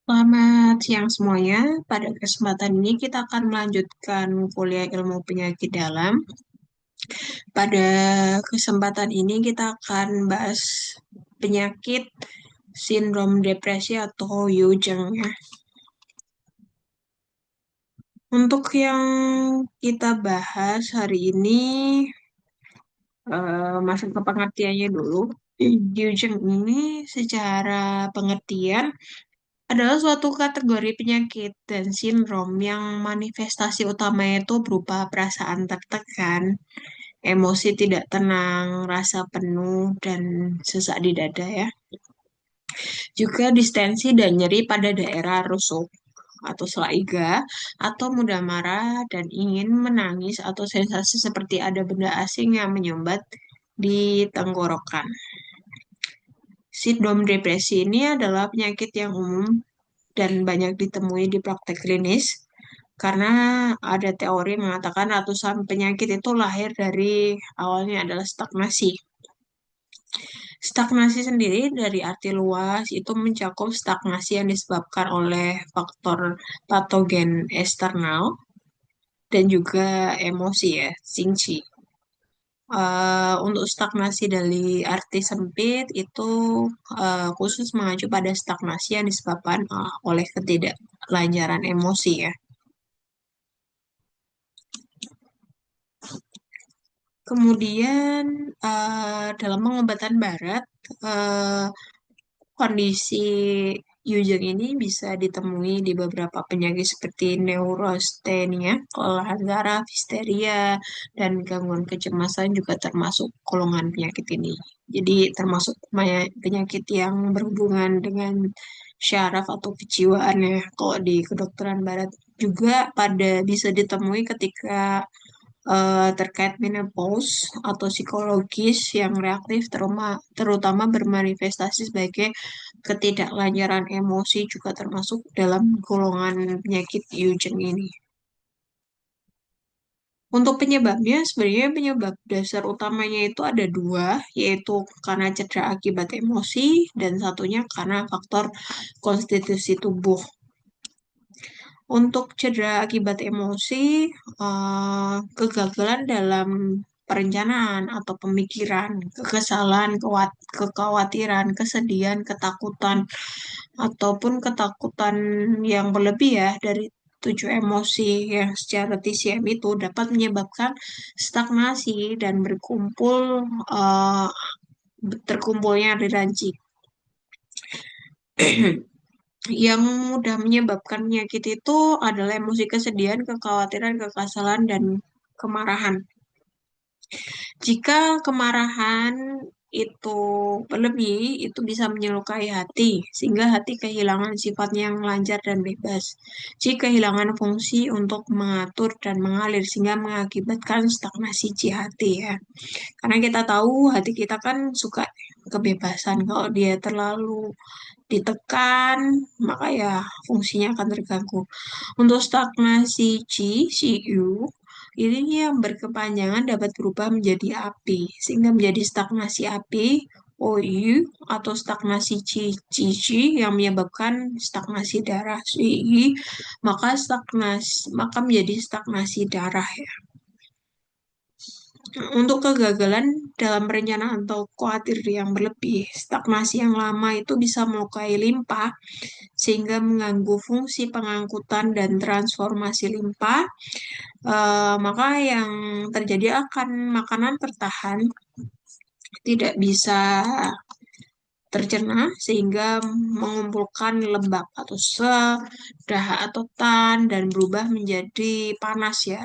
Selamat siang semuanya. Pada kesempatan ini kita akan melanjutkan kuliah ilmu penyakit dalam. Pada kesempatan ini kita akan bahas penyakit sindrom depresi atau Eugeng ya. Untuk yang kita bahas hari ini, masuk ke pengertiannya dulu. Eugeng ini secara pengertian adalah suatu kategori penyakit dan sindrom yang manifestasi utamanya itu berupa perasaan tertekan, emosi tidak tenang, rasa penuh, dan sesak di dada ya. Juga distensi dan nyeri pada daerah rusuk atau selaiga, atau mudah marah dan ingin menangis atau sensasi seperti ada benda asing yang menyumbat di tenggorokan. Sindrom depresi ini adalah penyakit yang umum dan banyak ditemui di praktek klinis karena ada teori mengatakan ratusan penyakit itu lahir dari awalnya adalah stagnasi. Stagnasi sendiri dari arti luas itu mencakup stagnasi yang disebabkan oleh faktor patogen eksternal dan juga emosi ya, Xingqi. Untuk stagnasi dari arti sempit itu khusus mengacu pada stagnasi yang disebabkan oleh ketidaklancaran emosi ya. Kemudian dalam pengobatan barat, eh, kondisi Eugeng ini bisa ditemui di beberapa penyakit seperti neurastenia, kelelahan saraf, histeria, dan gangguan kecemasan juga termasuk golongan penyakit ini. Jadi termasuk penyakit yang berhubungan dengan syaraf atau kejiwaan ya. Kalau di kedokteran barat juga pada bisa ditemui ketika terkait menopause atau psikologis yang reaktif terutama bermanifestasi sebagai ketidaklancaran emosi juga termasuk dalam golongan penyakit Eugeng ini. Untuk penyebabnya, sebenarnya penyebab dasar utamanya itu ada dua, yaitu karena cedera akibat emosi dan satunya karena faktor konstitusi tubuh. Untuk cedera akibat emosi, kegagalan dalam perencanaan atau pemikiran, kekesalan, kekhawatiran, kesedihan, ketakutan, ataupun ketakutan yang berlebih ya dari tujuh emosi yang secara TCM itu dapat menyebabkan stagnasi dan eh, terkumpulnya aliransi. Yang mudah menyebabkan penyakit itu adalah emosi kesedihan, kekhawatiran, kekesalan, dan kemarahan. Jika kemarahan itu berlebih, itu bisa menyelukai hati, sehingga hati kehilangan sifatnya yang lancar dan bebas. Jika kehilangan fungsi untuk mengatur dan mengalir, sehingga mengakibatkan stagnasi hati ya. Karena kita tahu hati kita kan suka kebebasan. Kalau dia terlalu ditekan, maka ya fungsinya akan terganggu. Untuk stagnasi CU, ini yang berkepanjangan dapat berubah menjadi api, sehingga menjadi stagnasi api, OU, atau stagnasi CG yang menyebabkan stagnasi darah CI, maka menjadi stagnasi darah ya. Untuk kegagalan dalam perencanaan atau khawatir yang berlebih, stagnasi yang lama itu bisa melukai limpa sehingga mengganggu fungsi pengangkutan dan transformasi limpa. Maka yang terjadi akan makanan tertahan, tidak bisa tercerna sehingga mengumpulkan lembab atau dahak atau tan dan berubah menjadi panas ya.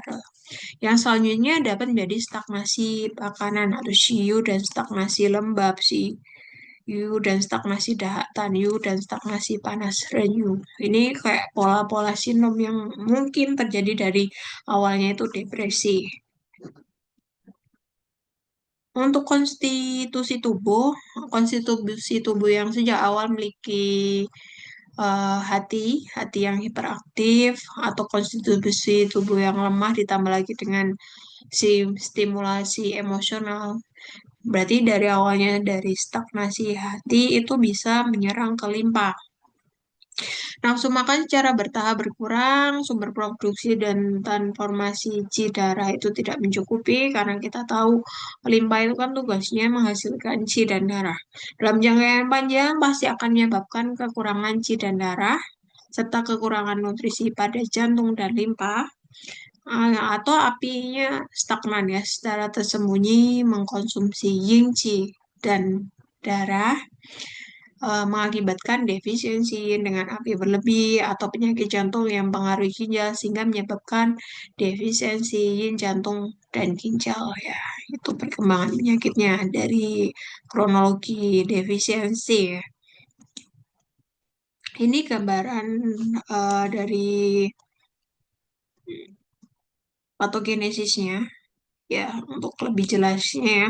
Yang selanjutnya dapat menjadi stagnasi makanan atau siu dan stagnasi lembab dan stagnasi dahak tanyu dan stagnasi panas renyu. Ini kayak pola-pola sindrom yang mungkin terjadi dari awalnya itu depresi. Untuk konstitusi tubuh yang sejak awal memiliki hati yang hiperaktif atau konstitusi tubuh yang lemah ditambah lagi dengan stimulasi emosional. Berarti dari awalnya dari stagnasi hati itu bisa menyerang ke limpa. Nafsu makan secara bertahap berkurang, sumber produksi dan transformasi darah itu tidak mencukupi karena kita tahu limpa itu kan tugasnya menghasilkan dan darah. Dalam jangka yang panjang pasti akan menyebabkan kekurangan dan darah serta kekurangan nutrisi pada jantung dan limpa, atau apinya stagnan ya secara tersembunyi mengkonsumsi yin, qi, dan darah, mengakibatkan defisiensi dengan api berlebih atau penyakit jantung yang mempengaruhi ginjal sehingga menyebabkan defisiensi yin jantung dan ginjal ya. Itu perkembangan penyakitnya dari kronologi defisiensi ya. Ini gambaran dari patogenesisnya ya untuk lebih jelasnya ya.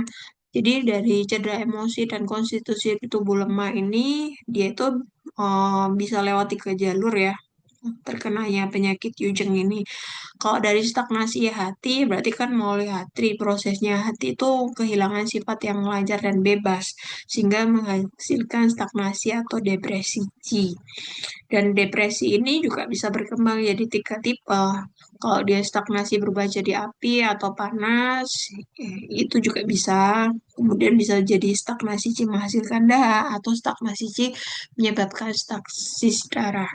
Jadi dari cedera emosi dan konstitusi tubuh lemah ini dia itu bisa lewat tiga jalur ya terkenanya penyakit Ujeng ini. Kalau dari stagnasi hati, berarti kan mulai hati, prosesnya hati itu kehilangan sifat yang lancar dan bebas, sehingga menghasilkan stagnasi atau depresi. Dan depresi ini juga bisa berkembang jadi tiga tipe. Kalau dia stagnasi berubah jadi api atau panas, itu juga bisa. Kemudian bisa jadi stagnasi C menghasilkan dahak atau stagnasi C menyebabkan stasis darah.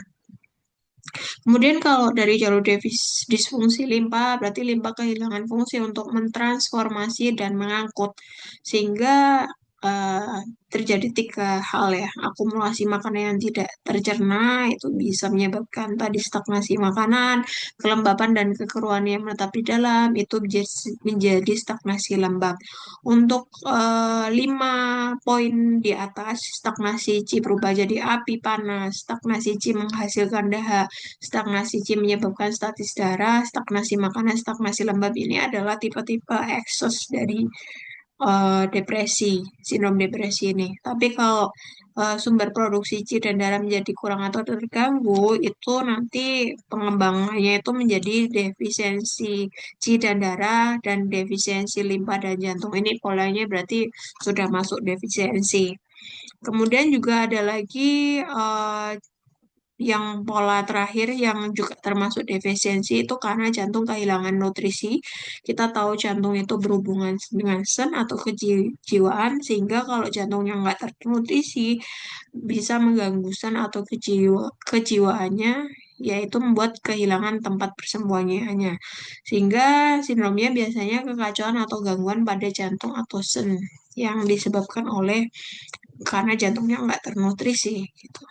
Kemudian kalau dari jalur disfungsi limpa, berarti limpa kehilangan fungsi untuk mentransformasi dan mengangkut, sehingga eh, terjadi tiga hal ya. Akumulasi makanan yang tidak tercerna itu bisa menyebabkan tadi stagnasi makanan, kelembapan dan kekeruan yang menetap di dalam itu menjadi stagnasi lembab. Untuk 5 poin di atas, stagnasi C berubah jadi api panas, stagnasi C menghasilkan dahak, stagnasi C menyebabkan statis darah, stagnasi makanan, stagnasi lembab ini adalah tipe-tipe eksos dari depresi, sindrom depresi ini. Tapi kalau sumber produksi C dan darah menjadi kurang atau terganggu, itu nanti pengembangannya itu menjadi defisiensi C dan darah dan defisiensi limpa dan jantung. Ini polanya berarti sudah masuk defisiensi. Kemudian juga ada lagi yang pola terakhir yang juga termasuk defisiensi itu karena jantung kehilangan nutrisi. Kita tahu jantung itu berhubungan dengan sen atau kejiwaan, sehingga kalau jantungnya nggak ternutrisi bisa mengganggu sen atau kejiwaannya, yaitu membuat kehilangan tempat persembunyiannya. Sehingga sindromnya biasanya kekacauan atau gangguan pada jantung atau sen yang disebabkan oleh karena jantungnya nggak ternutrisi gitu.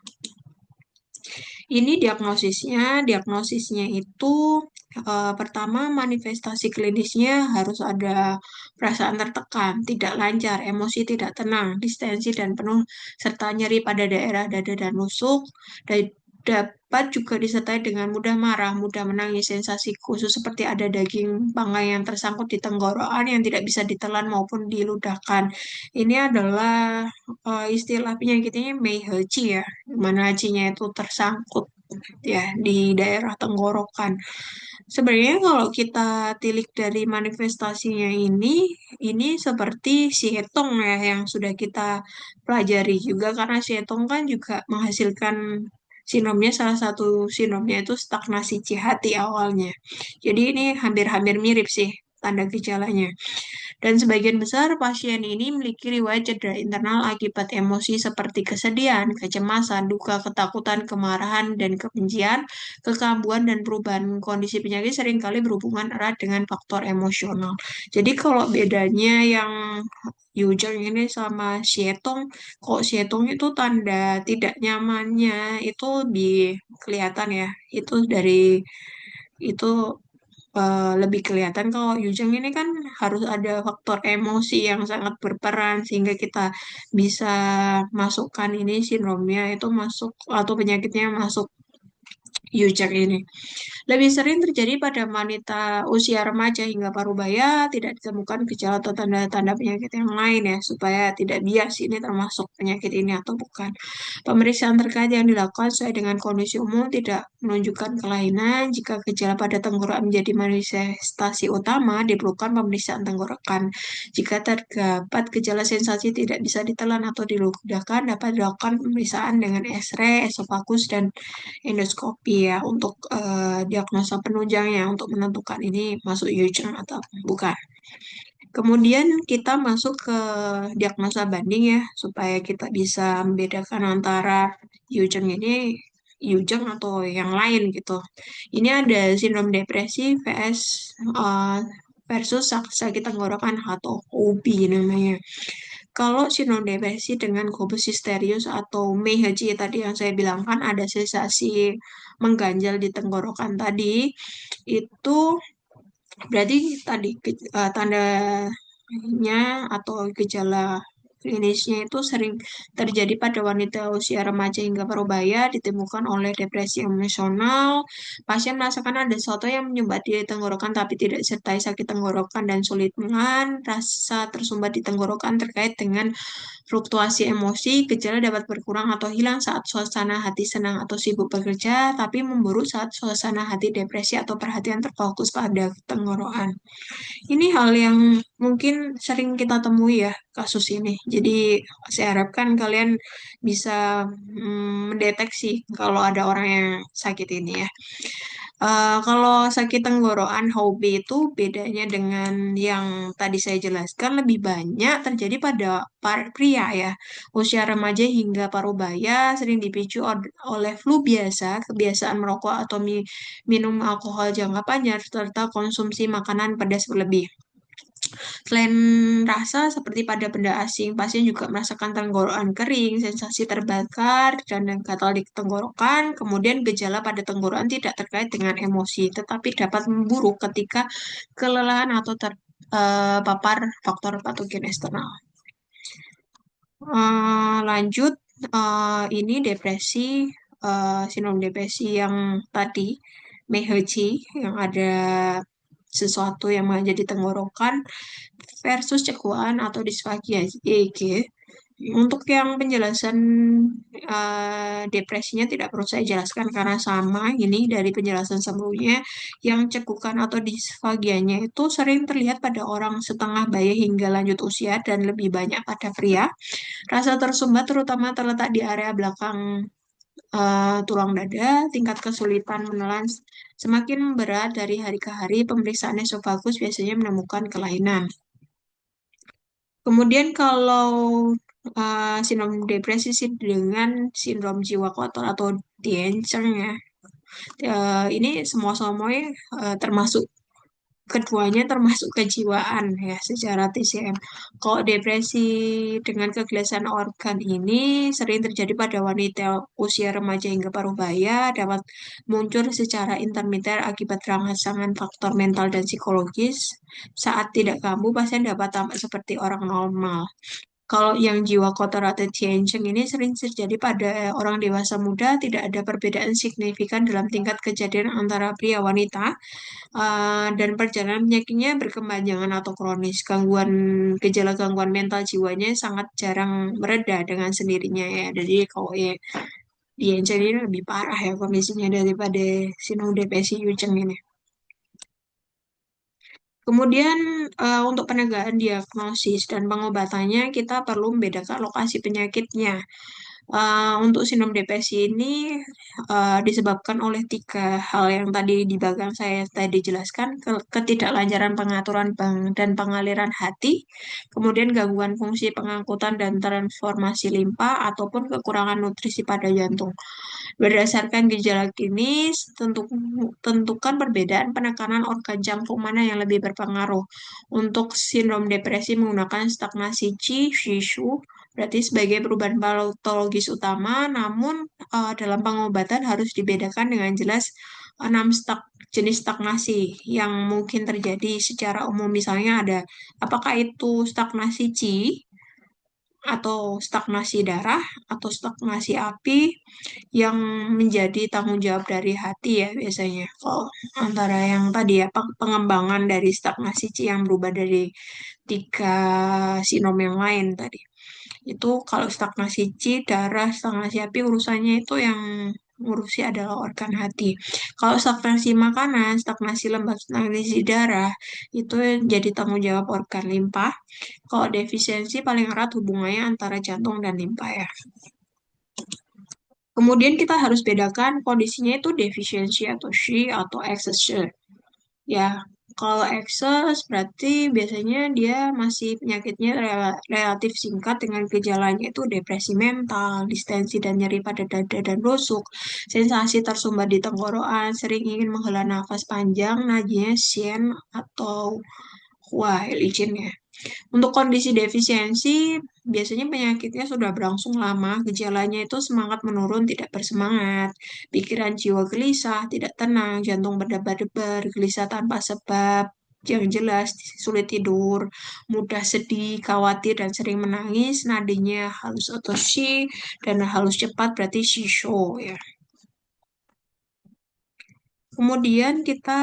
Ini diagnosisnya. Diagnosisnya itu pertama manifestasi klinisnya harus ada perasaan tertekan, tidak lancar, emosi tidak tenang, distensi dan penuh, serta nyeri pada daerah dada dan nusuk. Dan dapat juga disertai dengan mudah marah, mudah menangis, sensasi khusus seperti ada daging panggang yang tersangkut di tenggorokan yang tidak bisa ditelan maupun diludahkan. Ini adalah istilah penyakitnya Meiheji ya, di mana hajinya itu tersangkut ya di daerah tenggorokan. Sebenarnya kalau kita tilik dari manifestasinya ini seperti sietong ya yang sudah kita pelajari juga karena sietong kan juga menghasilkan sindromnya, salah satu sindromnya itu stagnasi hati awalnya. Jadi ini hampir-hampir mirip sih tanda gejalanya. Dan sebagian besar pasien ini memiliki riwayat cedera internal akibat emosi seperti kesedihan, kecemasan, duka, ketakutan, kemarahan, dan kebencian, kekambuhan, dan perubahan kondisi penyakit seringkali berhubungan erat dengan faktor emosional. Jadi kalau bedanya yang Yujong ini sama Sietong, kok Sietong itu tanda tidak nyamannya itu lebih kelihatan ya. Itu dari itu lebih kelihatan. Kalau Yujong ini kan harus ada faktor emosi yang sangat berperan sehingga kita bisa masukkan ini sindromnya itu masuk atau penyakitnya masuk Yujak ini. Lebih sering terjadi pada wanita usia remaja hingga parubaya, tidak ditemukan gejala atau tanda-tanda penyakit yang lain ya, supaya tidak bias ini termasuk penyakit ini atau bukan. Pemeriksaan terkait yang dilakukan sesuai dengan kondisi umum tidak menunjukkan kelainan. Jika gejala pada tenggorokan menjadi manifestasi utama, diperlukan pemeriksaan tenggorokan. Jika terdapat gejala sensasi tidak bisa ditelan atau diludahkan, dapat dilakukan pemeriksaan dengan X-ray, esofagus, dan endoskopi ya untuk diagnosa penunjangnya untuk menentukan ini masuk Yujing atau bukan. Kemudian kita masuk ke diagnosa banding ya, supaya kita bisa membedakan antara Yujing ini Yujing atau yang lain gitu. Ini ada sindrom depresi eh, versus sakit tenggorokan atau OB namanya. Kalau sindrom depresi dengan globus histerius atau Meiheji tadi yang saya bilang kan ada sensasi mengganjal di tenggorokan tadi, itu berarti tadi tandanya atau gejala klinisnya itu sering terjadi pada wanita usia remaja hingga parubaya, ditemukan oleh depresi emosional. Pasien merasakan ada sesuatu yang menyumbat di tenggorokan tapi tidak disertai sakit tenggorokan dan sulit menahan. Rasa tersumbat di tenggorokan terkait dengan fluktuasi emosi, gejala dapat berkurang atau hilang saat suasana hati senang atau sibuk bekerja, tapi memburuk saat suasana hati depresi atau perhatian terfokus pada tenggorokan. Ini hal yang mungkin sering kita temui ya, kasus ini. Jadi saya harapkan kalian bisa mendeteksi kalau ada orang yang sakit ini ya. Kalau sakit tenggorokan HOB itu bedanya dengan yang tadi saya jelaskan lebih banyak terjadi pada pria ya. Usia remaja hingga parubaya sering dipicu oleh flu biasa, kebiasaan merokok atau minum alkohol jangka panjang, serta konsumsi makanan pedas berlebih. Selain rasa seperti pada benda asing, pasien juga merasakan tenggorokan kering, sensasi terbakar, dan gatal di tenggorokan. Kemudian gejala pada tenggorokan tidak terkait dengan emosi, tetapi dapat memburuk ketika kelelahan atau terpapar faktor patogen eksternal. Lanjut, ini depresi, sindrom depresi yang tadi, Meiheji, yang ada sesuatu yang menjadi tenggorokan versus cekuan atau disfagia EG. Untuk yang penjelasan depresinya tidak perlu saya jelaskan karena sama ini dari penjelasan sebelumnya. Yang cekukan atau disfagianya itu sering terlihat pada orang setengah bayi hingga lanjut usia dan lebih banyak pada pria. Rasa tersumbat terutama terletak di area belakang tulang dada, tingkat kesulitan menelan semakin berat dari hari ke hari, pemeriksaan esofagus biasanya menemukan kelainan. Kemudian kalau sindrom depresi dengan sindrom jiwa kotor atau Dienceng ya, ini semua-semuanya termasuk keduanya termasuk kejiwaan ya secara TCM. Kalau depresi dengan kegelisahan organ ini sering terjadi pada wanita usia remaja hingga parubaya, dapat muncul secara intermiter akibat rangsangan faktor mental dan psikologis. Saat tidak kambuh, pasien dapat tampak seperti orang normal. Kalau yang jiwa kotor atau Tiancheng ini sering terjadi pada orang dewasa muda, tidak ada perbedaan signifikan dalam tingkat kejadian antara pria wanita, dan perjalanan penyakitnya berkepanjangan atau kronis. Gejala gangguan mental jiwanya sangat jarang mereda dengan sendirinya ya. Jadi kalau ya Tiancheng ini lebih parah ya kondisinya daripada sindrom depresi Yucheng ini. Kemudian untuk penegakan diagnosis dan pengobatannya kita perlu membedakan lokasi penyakitnya. Untuk sindrom depresi ini disebabkan oleh tiga hal yang tadi di belakang saya tadi jelaskan, ketidaklancaran pengaturan dan pengaliran hati, kemudian gangguan fungsi pengangkutan dan transformasi limpa, ataupun kekurangan nutrisi pada jantung. Berdasarkan gejala klinis, tentukan perbedaan penekanan organ jantung mana yang lebih berpengaruh. Untuk sindrom depresi menggunakan stagnasi Qi, Shishu, berarti sebagai perubahan patologis utama, namun dalam pengobatan harus dibedakan dengan jelas jenis stagnasi yang mungkin terjadi secara umum. Misalnya ada, apakah itu stagnasi Qi atau stagnasi darah atau stagnasi api yang menjadi tanggung jawab dari hati ya biasanya. Kalau antara yang tadi ya pengembangan dari stagnasi C yang berubah dari tiga sinom yang lain tadi. Itu kalau stagnasi C, darah, stagnasi api urusannya itu yang ngurusi adalah organ hati. Kalau stagnasi makanan, stagnasi lembab, stagnasi darah, itu yang jadi tanggung jawab organ limpa. Kalau defisiensi paling erat hubungannya antara jantung dan limpa ya. Kemudian kita harus bedakan kondisinya itu defisiensi atau Shi atau excess. Ya, kalau excess berarti biasanya dia masih penyakitnya relatif singkat dengan gejalanya itu depresi mental, distensi dan nyeri pada dada dan rusuk, sensasi tersumbat di tenggorokan, sering ingin menghela nafas panjang, nadinya sien atau wah, licin ya. Untuk kondisi defisiensi, biasanya penyakitnya sudah berlangsung lama, gejalanya itu semangat menurun, tidak bersemangat, pikiran jiwa gelisah, tidak tenang, jantung berdebar-debar, gelisah tanpa sebab yang jelas, sulit tidur, mudah sedih, khawatir, dan sering menangis, nadinya halus atau shi, dan halus cepat berarti shisho ya. Kemudian kita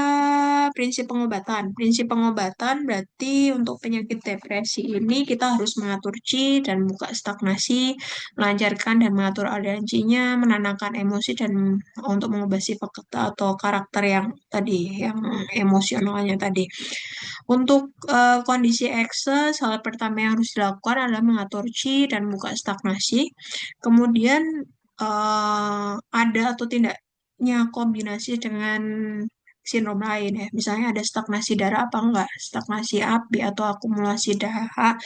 prinsip pengobatan. Prinsip pengobatan berarti untuk penyakit depresi ini kita harus mengatur qi dan buka stagnasi, melancarkan dan mengatur aliransinya, menenangkan emosi dan untuk mengubah sifat atau karakter yang tadi, yang emosionalnya tadi. Untuk kondisi ekses, hal pertama yang harus dilakukan adalah mengatur qi dan buka stagnasi. Kemudian ada atau tidaknya kombinasi dengan sindrom lain ya. Misalnya ada stagnasi darah apa enggak, stagnasi api atau akumulasi dahak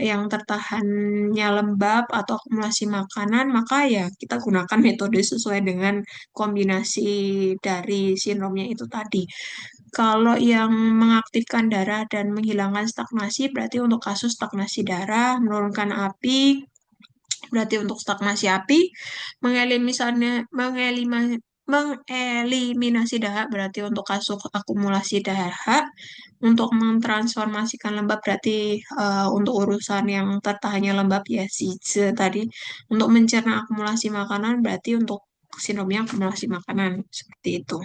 yang tertahannya lembab atau akumulasi makanan, maka ya kita gunakan metode sesuai dengan kombinasi dari sindromnya itu tadi. Kalau yang mengaktifkan darah dan menghilangkan stagnasi berarti untuk kasus stagnasi darah, menurunkan api berarti untuk stagnasi api, mengeliminasi dahak berarti untuk kasus akumulasi dahak, untuk mentransformasikan lembab berarti untuk urusan yang tertahannya lembab ya si tadi, untuk mencerna akumulasi makanan berarti untuk sindromnya akumulasi makanan seperti itu.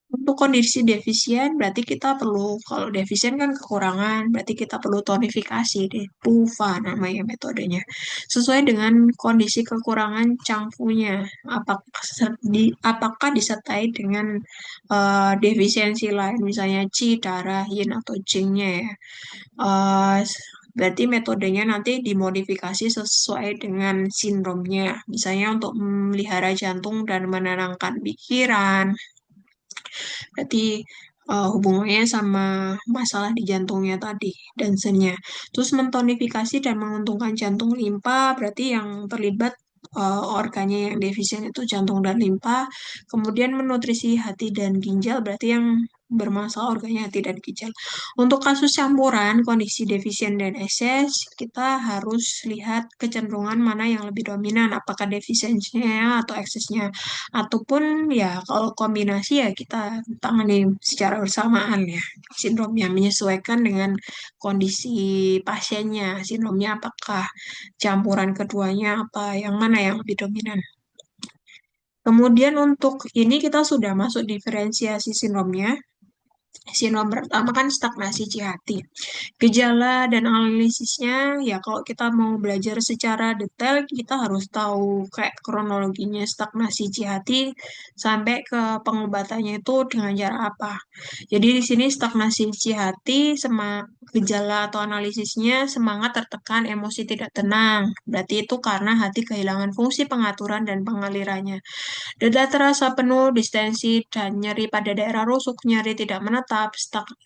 Untuk kondisi defisien, berarti kita perlu, kalau defisien kan kekurangan, berarti kita perlu tonifikasi deh, PUFA namanya metodenya. Sesuai dengan kondisi kekurangan cangfunya, apakah disertai dengan defisiensi lain, misalnya Qi, darah, Yin, atau Jingnya ya. Eh, Berarti metodenya nanti dimodifikasi sesuai dengan sindromnya. Misalnya untuk memelihara jantung dan menenangkan pikiran, berarti hubungannya sama masalah di jantungnya tadi dan sennya. Terus mentonifikasi dan menguntungkan jantung limpa berarti yang terlibat organnya yang defisien itu jantung dan limpa. Kemudian menutrisi hati dan ginjal berarti yang bermasalah organnya hati dan ginjal. Untuk kasus campuran kondisi defisien dan ekses, kita harus lihat kecenderungan mana yang lebih dominan, apakah defisiensinya atau eksesnya. Ataupun ya kalau kombinasi ya kita tangani secara bersamaan ya. Sindrom yang menyesuaikan dengan kondisi pasiennya. Sindromnya apakah campuran keduanya apa, yang mana yang lebih dominan. Kemudian untuk ini kita sudah masuk diferensiasi sindromnya. Sindrom pertama kan stagnasi hati. Gejala dan analisisnya, ya kalau kita mau belajar secara detail, kita harus tahu kayak kronologinya stagnasi hati sampai ke pengobatannya itu dengan cara apa. Jadi di sini stagnasi hati, gejala atau analisisnya semangat tertekan, emosi tidak tenang. Berarti itu karena hati kehilangan fungsi pengaturan dan pengalirannya. Dada terasa penuh, distensi, dan nyeri pada daerah rusuk, nyeri tidak menetap.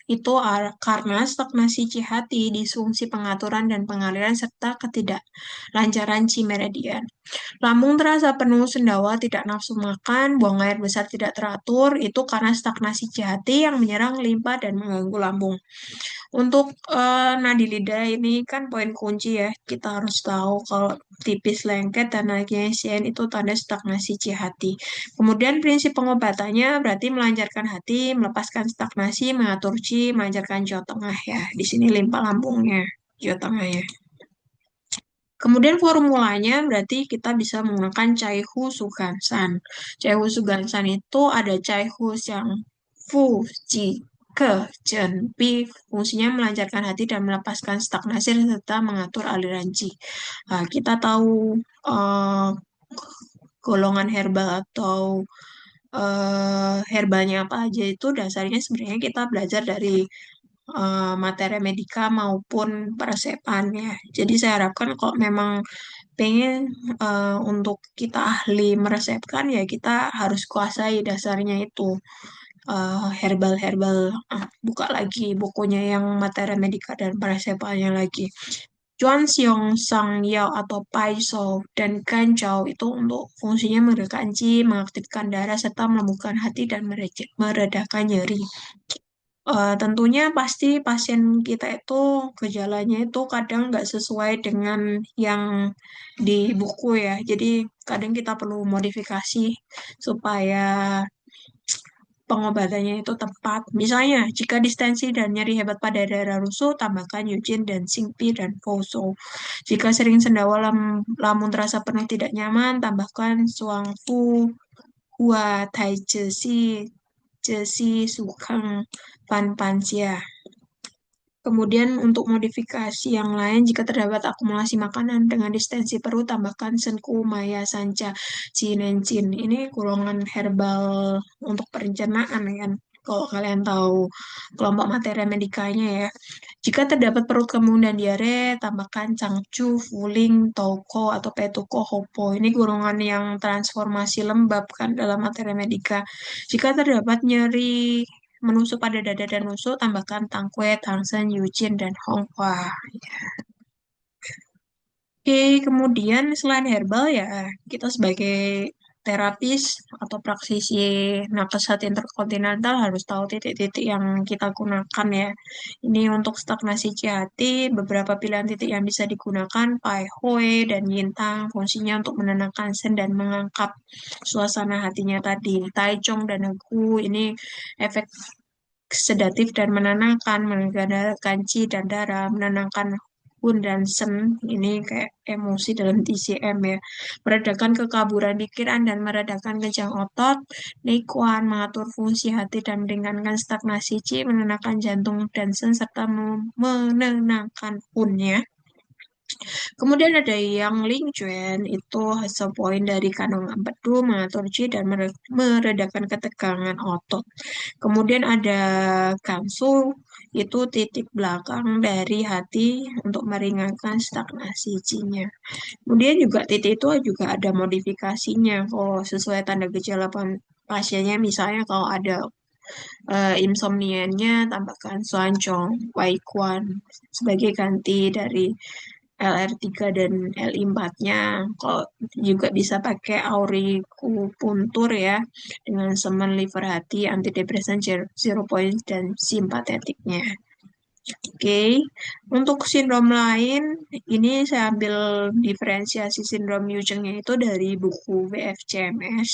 Itu karena stagnasi hati, disfungsi pengaturan dan pengaliran, serta ketidaklancaran meridian. Lambung terasa penuh, sendawa, tidak nafsu makan, buang air besar tidak teratur, itu karena stagnasi hati yang menyerang limpa dan mengganggu lambung. Untuk nadi lidah ini kan poin kunci ya. Kita harus tahu kalau tipis lengket dan naiknya SCN itu tanda stagnasi hati. Kemudian prinsip pengobatannya berarti melancarkan hati, melepaskan stagnasi, mengatur Qi, melancarkan Jawa Tengah ya. Di sini limpa lambungnya, Jawa Tengah ya. Kemudian formulanya berarti kita bisa menggunakan Caihu Sugansan. Caihu Sugansan itu ada Caihu yang Fu, Ji, Ke, Jen, Pi, fungsinya melancarkan hati dan melepaskan stagnasi serta mengatur aliran Ji. Nah, kita tahu golongan herbal atau herbalnya apa aja itu dasarnya sebenarnya kita belajar dari materi medika maupun peresepan ya. Jadi saya harapkan kalau memang pengen untuk kita ahli meresepkan ya kita harus kuasai dasarnya itu herbal-herbal. Buka lagi bukunya yang materi medika dan peresepannya lagi. Chuan Xiong, Sang Yao atau Pai Shou dan Gancau itu untuk fungsinya meredakan qi, mengaktifkan darah serta melembutkan hati dan meredakan nyeri. Tentunya pasti pasien kita itu gejalanya itu kadang nggak sesuai dengan yang di buku ya. Jadi kadang kita perlu modifikasi supaya pengobatannya itu tepat. Misalnya, jika distensi dan nyeri hebat pada daerah rusuk, tambahkan Eugene dan Singpi dan Foso. Jika sering sendawa lamun terasa penuh tidak nyaman, tambahkan Suang Fu, Hua, Tai Jesi, Jesi, Sukeng, Pan Panjia. Kemudian untuk modifikasi yang lain, jika terdapat akumulasi makanan dengan distensi perut, tambahkan senku, maya, sanca, cinencin. Ini golongan herbal untuk perencernaan ya kan. Kalau kalian tahu kelompok materi medikanya ya. Jika terdapat perut kembung dan diare, tambahkan cangcu, fuling, toko, atau petuko, hopo. Ini golongan yang transformasi lembab kan dalam materi medika. Jika terdapat nyeri menusuk pada dada dan nusuk, tambahkan tangkwe, tangsen, yujin, dan hongkwa. Oke, kemudian selain herbal ya, kita sebagai terapis atau praktisi nakes interkontinental harus tahu titik-titik yang kita gunakan ya. Ini untuk stagnasi hati, beberapa pilihan titik yang bisa digunakan, Pai Hoi dan Yintang, fungsinya untuk menenangkan sen dan mengangkat suasana hatinya tadi. Tai Chong dan Egu, ini efek sedatif dan menenangkan, menggandakan qi dan darah, menenangkan Hun dan Sen, ini kayak emosi dalam TCM ya, meredakan kekaburan pikiran dan meredakan kejang otot, Nikuan mengatur fungsi hati dan meringankan stagnasi qi, menenangkan jantung dan Sen, serta menenangkan Hunnya. Kemudian ada yang Ling Chuan, itu hasil poin dari kandungan empedu, mengatur qi dan meredakan ketegangan otot. Kemudian ada Gansu, itu titik belakang dari hati untuk meringankan stagnasi qi-nya. Kemudian juga titik itu juga ada modifikasinya. Kalau sesuai tanda gejala pasiennya, misalnya kalau ada insomnia-nya, tambahkan Suancong, Waikuan sebagai ganti dari LR3 dan LI4-nya. Kalau juga bisa pakai aurikupuntur ya, dengan semen liver hati, antidepresan 0 point dan simpatetiknya. Oke, untuk sindrom lain, ini saya ambil diferensiasi sindrom Eugene itu dari buku WFCMS.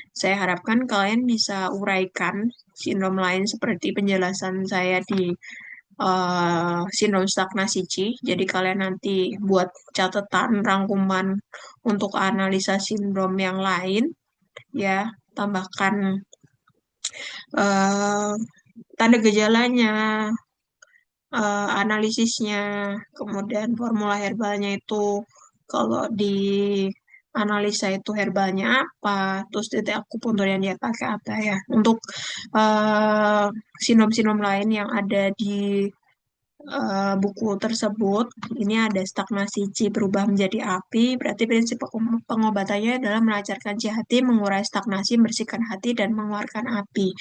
Saya harapkan kalian bisa uraikan sindrom lain seperti penjelasan saya di sindrom stagnasi qi. Jadi kalian nanti buat catatan rangkuman untuk analisa sindrom yang lain, ya, tambahkan eh, tanda gejalanya, analisisnya, kemudian formula herbalnya itu kalau di analisa itu herbalnya apa, terus titik akupuntur yang dia pakai apa ya. Untuk eh, sinom-sinom lain yang ada di buku tersebut, ini ada stagnasi qi berubah menjadi api, berarti prinsip pengobatannya adalah melancarkan qi hati, mengurai stagnasi, membersihkan hati, dan mengeluarkan api.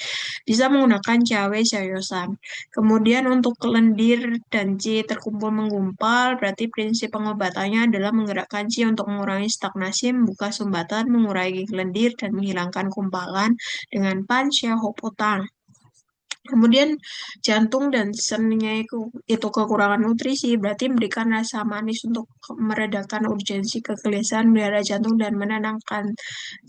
Bisa menggunakan cawe Shaoyosan. Kemudian untuk kelendir dan qi terkumpul menggumpal, berarti prinsip pengobatannya adalah menggerakkan qi untuk mengurangi stagnasi, membuka sumbatan, mengurangi kelendir, dan menghilangkan kumpalan dengan Pan Xia Hopotang. Kemudian jantung dan sennya itu kekurangan nutrisi, berarti memberikan rasa manis untuk meredakan urgensi kegelisahan melihara jantung dan menenangkan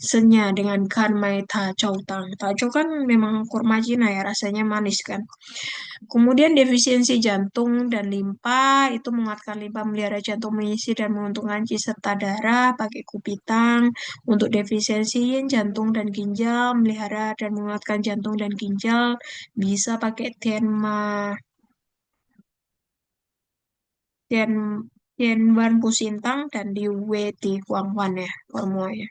senya dengan Ganmai Tao Tang. Tao kan memang kurma Cina ya, rasanya manis kan. Kemudian defisiensi jantung dan limpa itu menguatkan limpa melihara jantung mengisi dan menguntungkan serta darah pakai kupitang. Untuk defisiensi jantung dan ginjal melihara dan menguatkan jantung dan ginjal bisa pakai Tian Tianwan Pusintang dan di Wei Huang Wan ya formuanya.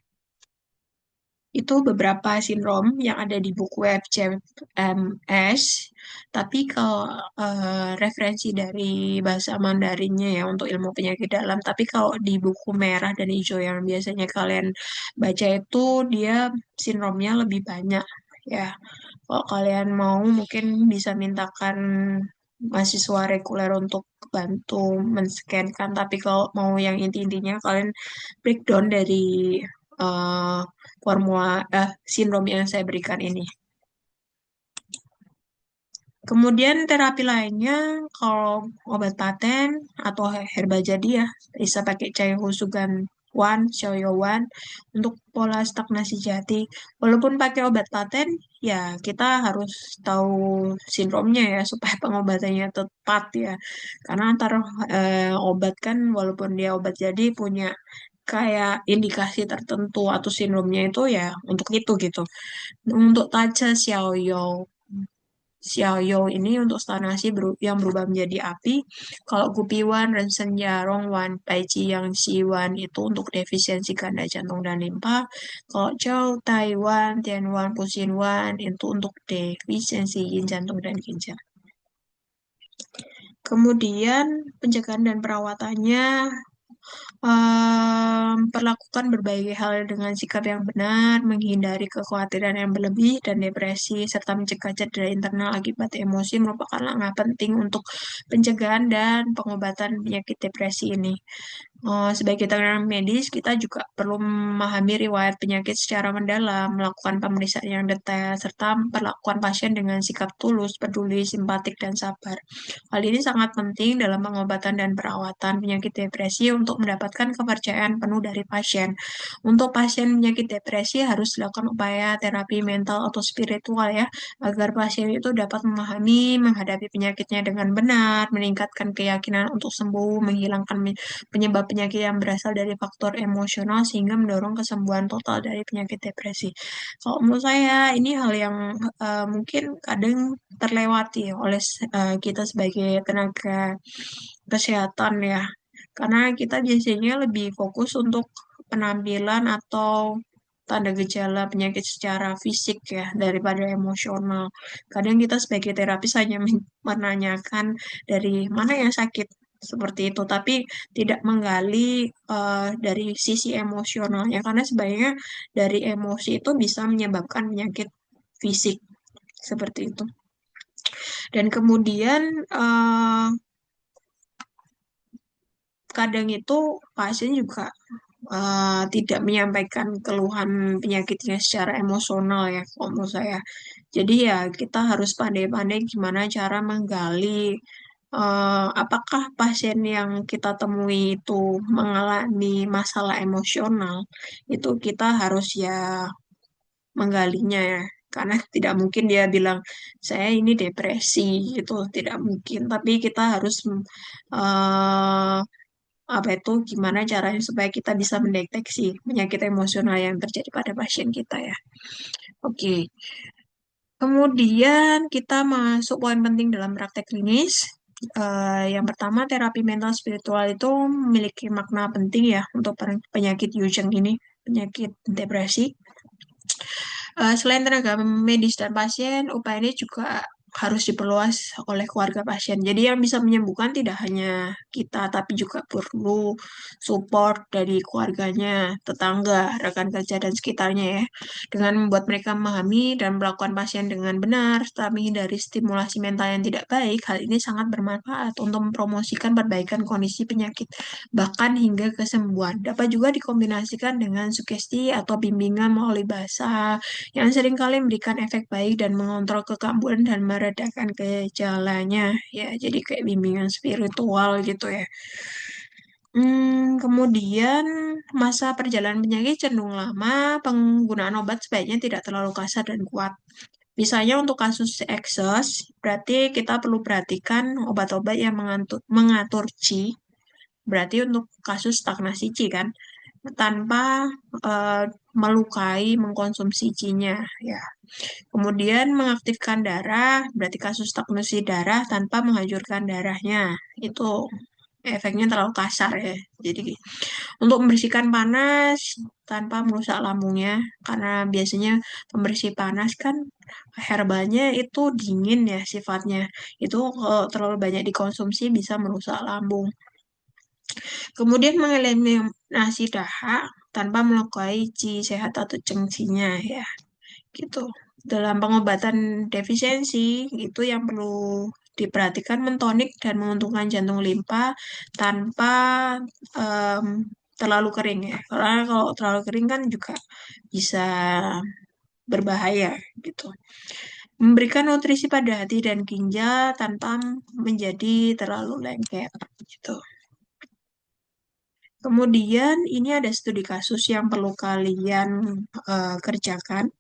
Itu beberapa sindrom yang ada di buku web CMS. Tapi kalau referensi dari bahasa Mandarinnya ya untuk ilmu penyakit dalam, tapi kalau di buku merah dan hijau yang biasanya kalian baca itu dia sindromnya lebih banyak ya. Kalau kalian mau mungkin bisa mintakan mahasiswa reguler untuk bantu men-scan kan. Tapi kalau mau yang inti-intinya kalian breakdown dari eh, sindrom yang saya berikan ini. Kemudian terapi lainnya, kalau obat paten atau herba jadi ya, bisa pakai Caihusugan Wan, Xiaoyouwan untuk pola stagnasi jati. Walaupun pakai obat paten, ya kita harus tahu sindromnya ya, supaya pengobatannya tepat ya. Karena antar obat kan, walaupun dia obat jadi punya kayak indikasi tertentu atau sindromnya itu ya untuk itu gitu. Untuk Tacha Xiaoyou Xiaoyou ini untuk stagnasi yang berubah menjadi api. Kalau Gupiwan, Rensen Rongwan, Paiji yang Siwan itu untuk defisiensi ganda jantung dan limpa. Kalau Zhou, Taiwan, Tianwan, Puxinwan itu untuk defisiensi yin jantung dan ginjal. Kemudian pencegahan dan perawatannya perlakukan berbagai hal dengan sikap yang benar, menghindari kekhawatiran yang berlebih dan depresi, serta mencegah cedera internal akibat emosi merupakan langkah penting untuk pencegahan dan pengobatan penyakit depresi ini. Sebagai tenaga medis, kita juga perlu memahami riwayat penyakit secara mendalam, melakukan pemeriksaan yang detail, serta memperlakukan pasien dengan sikap tulus, peduli, simpatik, dan sabar. Hal ini sangat penting dalam pengobatan dan perawatan penyakit depresi untuk mendapatkan kepercayaan penuh dari pasien. Untuk pasien penyakit depresi harus dilakukan upaya terapi mental atau spiritual ya, agar pasien itu dapat memahami, menghadapi penyakitnya dengan benar, meningkatkan keyakinan untuk sembuh, menghilangkan penyebab penyakit yang berasal dari faktor emosional sehingga mendorong kesembuhan total dari penyakit depresi. Kalau menurut saya ini hal yang mungkin kadang terlewati oleh kita sebagai tenaga kesehatan ya. Karena kita biasanya lebih fokus untuk penampilan atau tanda gejala penyakit secara fisik ya daripada emosional. Kadang kita sebagai terapis hanya menanyakan dari mana yang sakit seperti itu, tapi tidak menggali dari sisi emosionalnya karena sebenarnya dari emosi itu bisa menyebabkan penyakit fisik seperti itu. Dan kemudian kadang itu pasien juga tidak menyampaikan keluhan penyakitnya secara emosional ya, kalau menurut saya. Jadi ya kita harus pandai-pandai gimana cara menggali apakah pasien yang kita temui itu mengalami masalah emosional, itu kita harus ya menggalinya ya. Karena tidak mungkin dia bilang saya ini depresi gitu, tidak mungkin. Tapi kita harus eh, apa itu gimana caranya supaya kita bisa mendeteksi penyakit emosional yang terjadi pada pasien kita ya. Oke. Kemudian kita masuk poin penting dalam praktek klinis. Yang pertama, terapi mental spiritual itu memiliki makna penting ya untuk penyakit Yujing ini, penyakit depresi. Selain tenaga medis dan pasien, upaya ini juga harus diperluas oleh keluarga pasien. Jadi yang bisa menyembuhkan tidak hanya kita, tapi juga perlu support dari keluarganya, tetangga, rekan kerja, dan sekitarnya ya. Dengan membuat mereka memahami dan melakukan pasien dengan benar, serta menghindari stimulasi mental yang tidak baik, hal ini sangat bermanfaat untuk mempromosikan perbaikan kondisi penyakit, bahkan hingga kesembuhan. Dapat juga dikombinasikan dengan sugesti atau bimbingan melalui bahasa yang seringkali memberikan efek baik dan mengontrol kekambuhan dan meredakan gejalanya ya. Jadi kayak bimbingan spiritual gitu ya. Kemudian masa perjalanan penyakit cenderung lama, penggunaan obat sebaiknya tidak terlalu kasar dan kuat. Misalnya untuk kasus ekses, berarti kita perlu perhatikan obat-obat yang mengatur Qi, berarti untuk kasus stagnasi Qi kan, tanpa eh, melukai mengkonsumsi Qi-nya ya. Kemudian mengaktifkan darah, berarti kasus stagnasi darah tanpa menghancurkan darahnya. Itu efeknya terlalu kasar ya. Jadi untuk membersihkan panas tanpa merusak lambungnya, karena biasanya pembersih panas kan herbalnya itu dingin ya sifatnya. Itu kalau terlalu banyak dikonsumsi bisa merusak lambung. Kemudian mengeliminasi dahak tanpa melukai ci sehat atau cengcinya ya, gitu. Dalam pengobatan defisiensi itu yang perlu diperhatikan mentonik dan menguntungkan jantung limpa tanpa em, terlalu kering ya. Karena kalau terlalu kering kan juga bisa berbahaya gitu. Memberikan nutrisi pada hati dan ginjal tanpa menjadi terlalu lengket gitu. Kemudian ini ada studi kasus yang perlu kalian kerjakan.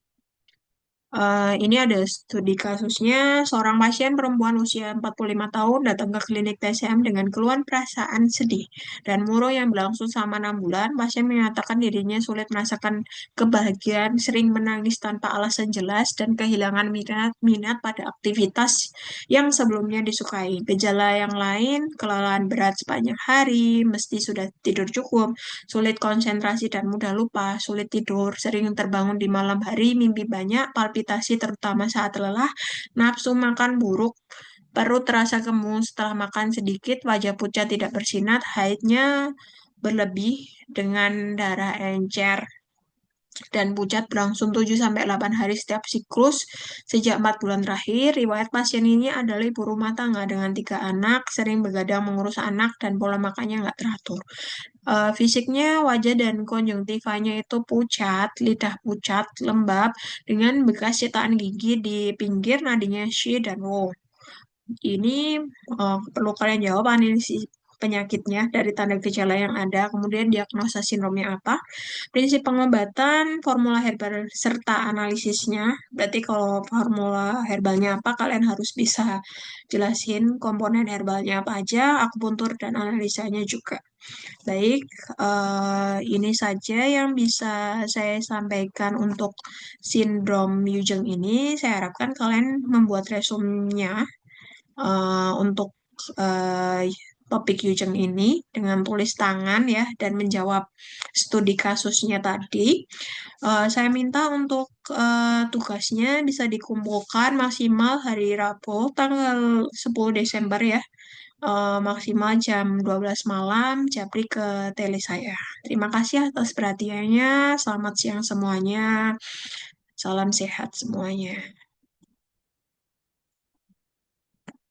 Ini ada studi kasusnya, seorang pasien perempuan usia 45 tahun datang ke klinik TCM dengan keluhan perasaan sedih dan murung yang berlangsung selama 6 bulan. Pasien menyatakan dirinya sulit merasakan kebahagiaan, sering menangis tanpa alasan jelas, dan kehilangan minat pada aktivitas yang sebelumnya disukai. Gejala yang lain, kelelahan berat sepanjang hari, mesti sudah tidur cukup, sulit konsentrasi dan mudah lupa, sulit tidur, sering terbangun di malam hari, mimpi banyak, palpitasi terutama saat lelah, nafsu makan buruk, perut terasa gemuk setelah makan sedikit, wajah pucat tidak bersinar, haidnya berlebih dengan darah encer dan pucat berlangsung 7 sampai 8 hari setiap siklus sejak 4 bulan terakhir. Riwayat pasien ini adalah ibu rumah tangga dengan 3 anak, sering begadang mengurus anak dan pola makannya nggak teratur. Fisiknya, wajah dan konjungtivanya itu pucat, lidah pucat, lembab, dengan bekas cetakan gigi di pinggir nadinya Shi dan Wo. Ini perlu kalian jawab analisis penyakitnya dari tanda gejala yang ada, kemudian diagnosa sindromnya apa, prinsip pengobatan, formula herbal serta analisisnya. Berarti kalau formula herbalnya apa, kalian harus bisa jelasin komponen herbalnya apa aja, akupuntur dan analisanya juga. Baik, ini saja yang bisa saya sampaikan untuk sindrom Yujeng ini. Saya harapkan kalian membuat resumenya untuk eh, topik Yujeng ini dengan tulis tangan ya dan menjawab studi kasusnya tadi. Saya minta untuk tugasnya bisa dikumpulkan maksimal hari Rabu tanggal 10 Desember ya. Maksimal jam 12 malam, japri ke tele saya. Terima kasih atas perhatiannya. Selamat siang semuanya. Salam sehat semuanya.